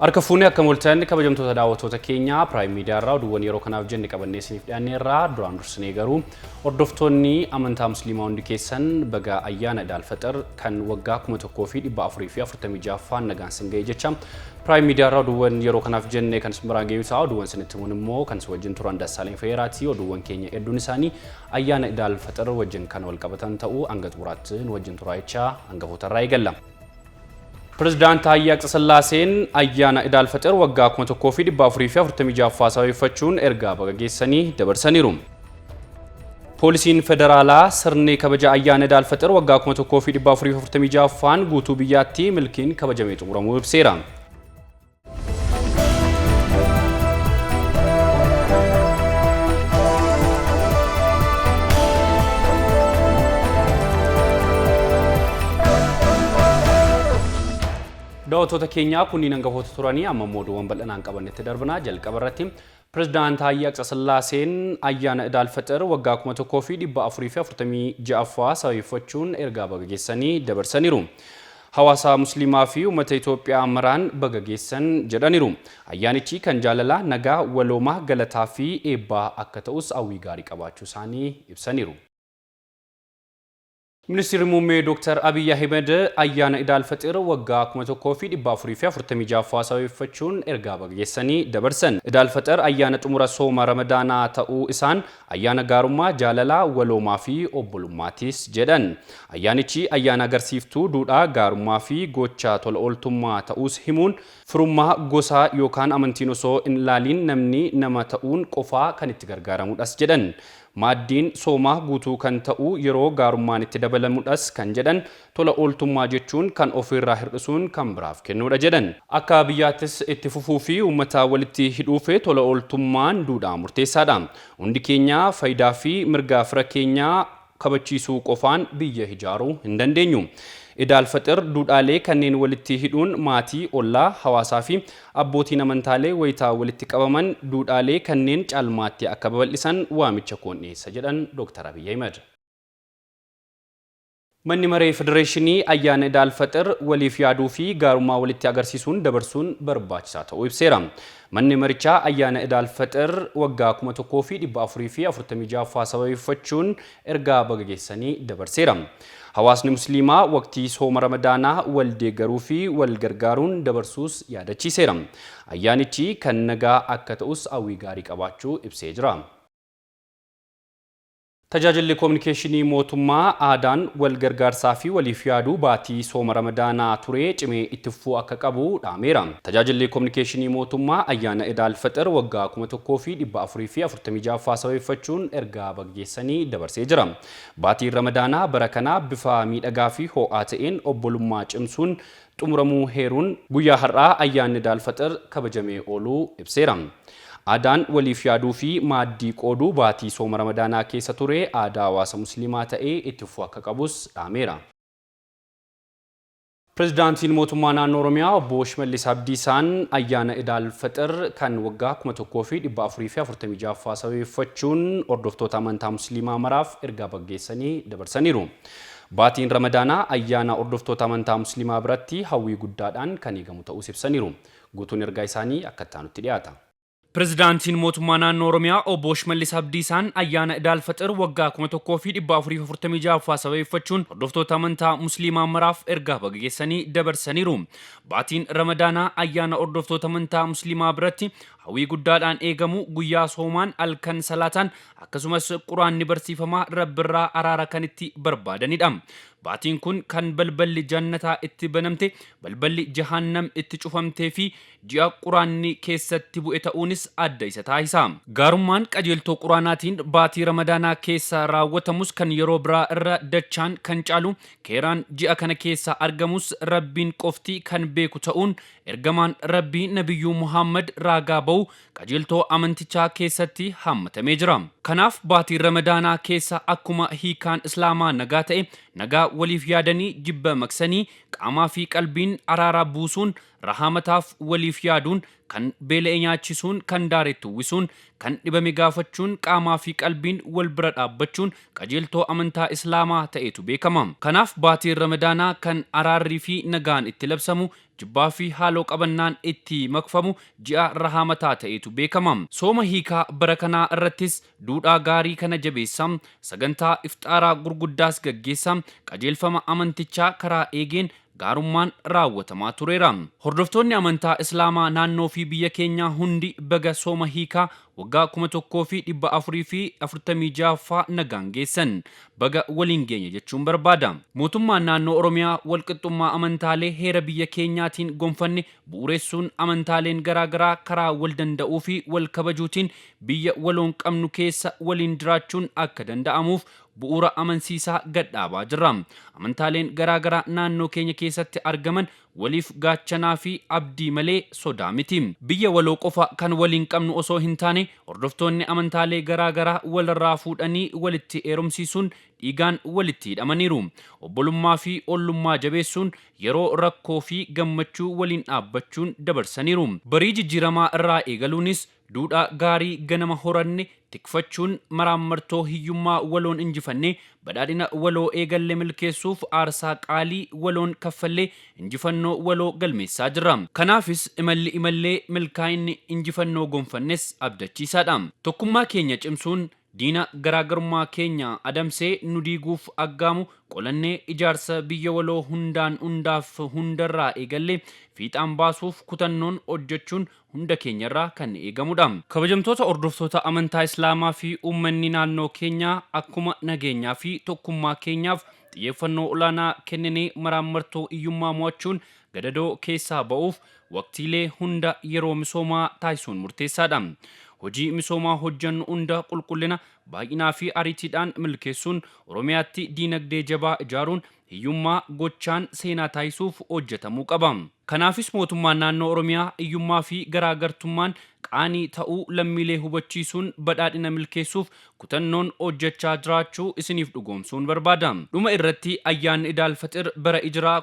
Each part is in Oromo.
Harka fuunee akka mul'atan kabajamtoota daawwattoota keenyaa Prime Media irraa oduuwwan yeroo kanaaf jenne qabannee isiniif dhiyaanneerra duraan dursanii garuu hordoftoonni amantaa musliimaa hundi keessan baga ayyaana Iid al-Fixr kan waggaa 1446 nagaan sin ga'e jecha Prime Media irraa oduuwwan yeroo kanaaf jenne kan ismiraan geeyyu ta'a oduuwwan sinitti himuun immoo kan si wajjin turan Dassaaleen Feeraati oduuwwan keenya hedduun isaanii ayyaana Iid al-Fixr wajjin kan wal qabatan ta'uu hanga xumuraatti wajjin turaa jecha hangafoota irraa eegalla. President Tayyee Aqsalaaseen ayyaana Iid al-Fixr waggaa 1446 sababeeffachuun ergaa baga geessanii dabarsaniiru. Poolisiin federaalaa sirni kabaja ayyaana Iid al-Fixr waggaa 1446 guutuu biyyaatti milkiin kabajamee xumuramuu ibseera. Daawwattoota keenya kunniin hangafoota turanii amma oduuwwan bal'inaan qabannetti darbinaa jalqaba irratti President Tayyee Aqsalaaseen ayyaana Iid al-Fixr waggaa 1446 sababeeffachuun ergaa baga geessanii dabarsaniiru. Hawaasa musliimaa fi uummata Itoophiyaa maraan baga geessan jedhaniiru. Ayyaanichi kan jaalala nagaa waloomaa galataa fi eebbaa akka ta'us hawwii gaarii qabaachuu isaanii ibsaniiru. Ministeerri muummee Dr. Abiy Ahmed ayyaana Iid al-Fixr waggaa 1446 sababeeffachuun ergaa baga geessanii dabarsan. Iid al-Fixr ayyaana xumura sooma Ramadaanaa ta'uu isaan ayyaana gaarummaa jaalalaa waloomaa fi obbolummaatiis jedhan. Ayyaanichi ayyaana agarsiiftuu duudhaa gaarummaa fi gocha tola ooltummaa ta'uus himuun firummaa gosaa yookaan amantiin osoo hin ilaaliin namni nama ta'uun qofaa kan itti gargaaramudhas jedhan. Maaddiin soomaa guutuu kan ta'u yeroo gaarummaan itti dabalamudhas kan jedhan tola ooltummaa jechuun kan ofirraa hir'isuun kan biraaf kennuudha jedhan. Akka biyyaattis itti fufuu fi uummata walitti hidhuuf tola ooltummaan duudhaa murteessaadha. Hundi keenya faayidaa fi mirga fira keenyaa kabachiisuu qofaan biyya ijaaruu hin dandeenyu. Iid al-Fixr duudhaalee kanneen walitti hidhuun maatii, ollaa, hawaasaa fi abbootiin amantaalee wayitaa walitti qabaman duudhaalee kanneen caalmaatti akka babal'isan waamicha koon dhiyeessa jedhan Dr. Abiy Ahmed. Manni maree Federeeshinii ayyaana Iid al-Fixr waliif yaaduu fi gaarummaa walitti agarsiisuun dabarsuun barbaachisaa ta'uu ibseera. Manni marichaa ayyaana Iid al-Fixr waggaa 1446 sababeeffachuun ergaa baga geessanii dabarseera. Hawaasni musliimaa waqtii sooma Ramadaanaa wal deeggaruu fi wal gargaaruun dabarsuus yaadachiiseera. Ayyaanichi kan nagaa akka ta'us hawwii gaarii qabaachuu ibsee jira. Tajaajilli kominikeeshinii mootummaa aadaan wal gargaarsaa fi waliif yaaduu baatii sooma Ramadaanaa ture cimee itti fufuu akka qabu dhaameera. Tajaajilli kominikeeshinii mootummaa ayyaana Iid al-Fixr waggaa 1446 sababeeffachuun ergaa baga geessanii dabarsee jira. Baatiin Ramadaanaa bara kanaa bifa miidhagaa fi ho'aa ta'een obbolummaa cimsuun xumuramuu heeruun guyyaa har'aa ayyaanni Iid al-Fixr kabajamee ooluu ibseera. Aadaan waliif yaaduu fi maaddii qooduu baatii sooma Ramadaanaa keessa ture aadaa hawaasa musliimaa ta'ee itti fufuu akka qabus dhaameera. Pireezidaantiin mootummaa naannoo Oromiyaa obbo Shimallis Abdiisaan ayyaana Iid al-Fixr kan waggaa 1446 sababeeffachuun hordoftoota amantaa musliimaa maraaf ergaa baga geessanii dabarsaniiru. Baatiin Ramadaanaa ayyaana hordoftoota amantaa musliimaa biratti hawwii guddaadhaan kan eegamu ta'uu ibsaniiru. Guutuun ergaa isaanii akka taanutti dhiyaata. Pireezidaantiin mootummaa naannoo Oromiyaa obbo Shimallis Abdiisaan ayyaana Iid al-Fixr waggaa 1446 sababeeffachuun hordoftoota amantaa musliimaa maraaf ergaa baga geessanii dabarsaniiru. Baatiin Ramadaanaa ayyaana hordoftoota amantaa musliimaa biratti hawwii guddaadhaan eegamu guyyaa soomaan halkan salaataan akkasumas quraanni barsiifamaa rabbirraa araara kan itti barbaadanidha. Baatiin kun kan balballi jannataa itti banamte balballi jahannam itti cufamtee fi ji'a quraanni keessatti bu'e ta'uunis adda isa taasisa. Gaarummaan qajeeltoo quraanaatiin baatii Ramadaanaa keessa raawwatamus kan yeroo biraa irra dachaan kan caalu keeraan ji'a kana keessa argamus rabbiin qofti kan beeku ta'uun ergamaan rabbii Nabiyyuu Muhammad raagaa ba'u qajeeltoo amantichaa keessatti hammatamee jira. Kanaaf baatii Ramadaanaa keessa akkuma hiikaan Islaamaa nagaa ta'e nagaa waliif yaadanii jibba maksanii qaamaa fi qalbiin araara buusuun rahaamataaf waliif yaaduun kan beela'e nyaachisuun kan daaretti uwwisuun kan dhibame gaafachuun qaamaa fi qalbiin wal bira dhaabbachuun qajeeltoo amantaa islaamaa ta'etu beekama. Kanaaf baatiin ramadaanaa kan araarrii fi nagaan itti labsamu jibbaa fi haaloo qabannaan itti makfamu ji'a rahaamataa ta'etu beekama. Sooma hiikaa bara kanaa irrattis duudhaa gaarii kana jabeessa, sagantaa iftaaraa gurguddaas gaggeessa, qajeelfama amantichaa karaa eegeen gaarummaan raawwatamaa tureera. Hordoftoonni amantaa islaamaa naannoo fi biyya keenyaa hundi baga sooma hiikaa waggaa 1446ffaa nagaan geessan, baga waliin geenya jechuun barbaada. Mootummaan naannoo Oromiyaa walqixxummaa amantaalee heera biyya keenyaatiin gonfanne bu'uureessuun amantaaleen garaagaraa karaa wal danda'uu fi wal kabajuutiin biyya waloon qabnu keessa waliin jiraachuun akka danda'amuuf bu'uura amansiisaa gadhaabaa jira. Amantaaleen garaagaraa naannoo keenya keessatti argaman waliif gaachanaa fi abdii malee sodaa miti. Biyya waloo qofa kan waliin qabnu osoo hin taane hordoftoonni amantaalee garaagaraa walirraa fuudhanii walitti heerumsiisuun dhiigaan walitti hidhamaniiru. Obbolummaa fi ollummaa jabeessuun yeroo rakkoo fi gammachuu waliin dhaabbachuun dabarsaniiru. Barii jijjiiramaa irraa eegaluunis duudhaa gaarii ganama horanne tikfachuun maraammartoo hiyyummaa waloon injifanne badhaadhina waloo eegalle milkeessuuf aarsaa qaalii waloon kaffallee injifannoo waloo galmeessaa jira. Kanaafis imallee milkaa'inni injifannoo gonfannes abdachiisaadha. Tokkummaa keenya cimsuun diina garaagarummaa keenya adamsee nu diiguuf aggaamu qolannee ijaarsa biyya waloo hundaaf hundarraa eegalle fiixaan baasuuf kutannoon hojjechuun hunda keenyarraa kan eegamudha. Kabajamtoota hordoftoota amantaa islaamaa fi uummanni naannoo keenyaa akkuma nageenyaa fi tokkummaa keenyaaf xiyyeeffannoo olaanaa kenninee maraammartoo hiyyummaa mo'achuun gadadoo keessaa ba'uuf waqtiilee hunda yeroo misoomaa taasisuun murteessaadha. Hojii misoomaa hojjannu hunda qulqullina baay'inaa fi ariitiidhaan milkeessuun Oromiyaatti diinagdee jabaa ijaaruun hiyyummaa gochaan seenaa taasisuuf hojjetamuu qaba. Kanaafis mootummaan naannoo Oromiyaa hiyyummaa fi garaagartummaan qaanii ta'uu lammiilee hubachiisuun badhaadhina milkeessuuf kutannoon hojjechaa jiraachuu isiniif dhugoomsuun barbaada. Dhuma irratti ayyaanni Idaal Faxir bara Hijiraa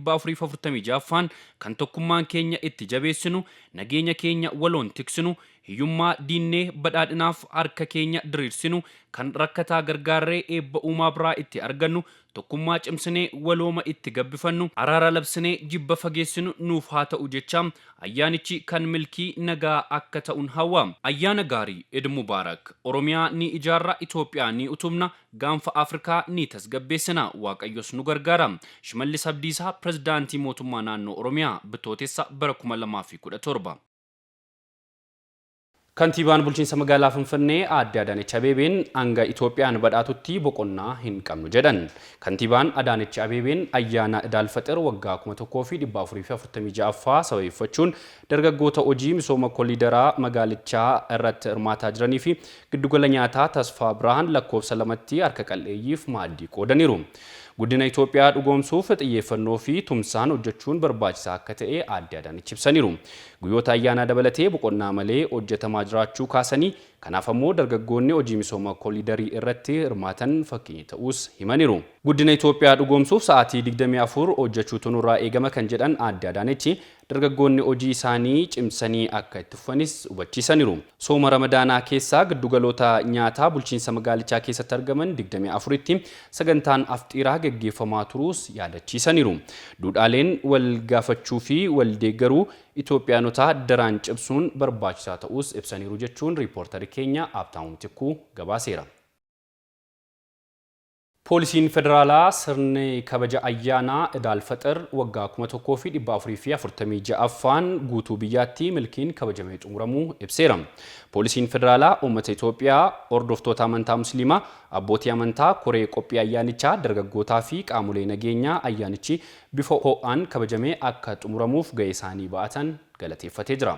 1446ffaan kan tokkummaan keenya itti jabeessinu, nageenya keenya waloon tiksinu, hiyyummaa diinnee badhaadhinaaf harka keenya diriirsinu, kan rakkataa gargaarree eebba uumaa biraa itti argannu, tokkummaa cimsinee walooma itti gabbifannu, araara labsinee jibba fageessinu nuuf haa ta'u jecha ayyaanichi kan milkii nagaa akka ta'uun hawwa. Ayyaana gaarii, Eid Mubaarak. Oromiyaa ni ijaarra, Itoophiyaa ni utubna, gaanfa Afrikaa ni tasgabbeessina. Waaqayyos nu gargaara. Shimallis Abdiisaa, Pirezidaantii Mootummaa Naannoo Oromiyaa, Bitootessa bara 2017. Kantiibaan bulchiinsa magaalaa Finfinnee Aadde Adaanech Abeebeen hanga Itoophiyaan badhaatutti boqonnaa hin qabnu jedhan. Kantiibaan Adaanech Abeebeen ayyaana Idaal Faxir waggaa 1446ffaa sababeeffachuun dargaggoota hojii misooma koliidaraa magaalichaa irratti hirmaataa jiranii fi giddugala nyaataa Tasfaa Birhaan lakkoofsa lamatti harka qal'eeyyiif maaddii qoodaniiru. Guddina Itoophiyaa dhugoomsuuf xiyyeeffannoo fi tumsaan hojjechuun barbaachisaa akka ta'e Aadde Adaanech ibsaniiru. Guyyoota ayyaanaa dabalatee boqonnaa malee hojjetamaa jiraachuu kaasanii kanaaf ammoo dargaggoonni hojii misooma koliidarii irratti hirmaatan fakkeenya ta'us himaniiru. Guddina Itoophiyaa dhugoomsuuf sa'aatii 24 hojjechuutu nurraa eegama kan jedhan Aadde Adaanech dargaggoonni hojii isaanii cimsanii akka itti fufanis hubachiisaniiru. Sooma Ramadaanaa keessaa giddugaloota nyaataa bulchiinsa magaalichaa keessatti argaman 24tti sagantaan afxiiraa gaggeeffamaa turuus yaadachiisaniiru. Duudhaaleen wal gaafachuu fi wal deeggaruu Itoophiyaanota daraan cimsuun barbaachisaa ta'us ibsaniiru jechuun riipoortarii keenya Abtaamuu Tikkuu gabaaseera. Poolisiin federaalaa sirni kabaja ayyaanaa Idaal Faxir waggaa 1446ffaan guutuu biyyaatti milkiin kabajamee xumuramuu ibseera. Poolisiin federaalaa uummata Itoophiyaa hordoftoota amantaa Musliimaa, abbootii amantaa, koree qophii ayyaanichaa, dargaggootaa fi qaamolee nageenyaa ayyaanichi bifa ho'aan kabajamee akka xumuramuuf gahee isaanii ba'atan galateeffatee jira.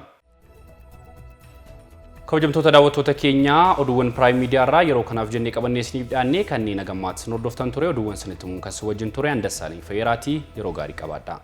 Kabajamtoota daawwattoota keenyaa oduuwwan Prime Media irraa yeroo kanaaf jennee qabannee isiniif dhiyaannee kanneen nagammaatti hordoftan ture oduuwwan sanitti muun kan wajjin ture Andassaalin Fayyiraatii yeroo gaarii qabaadhaa.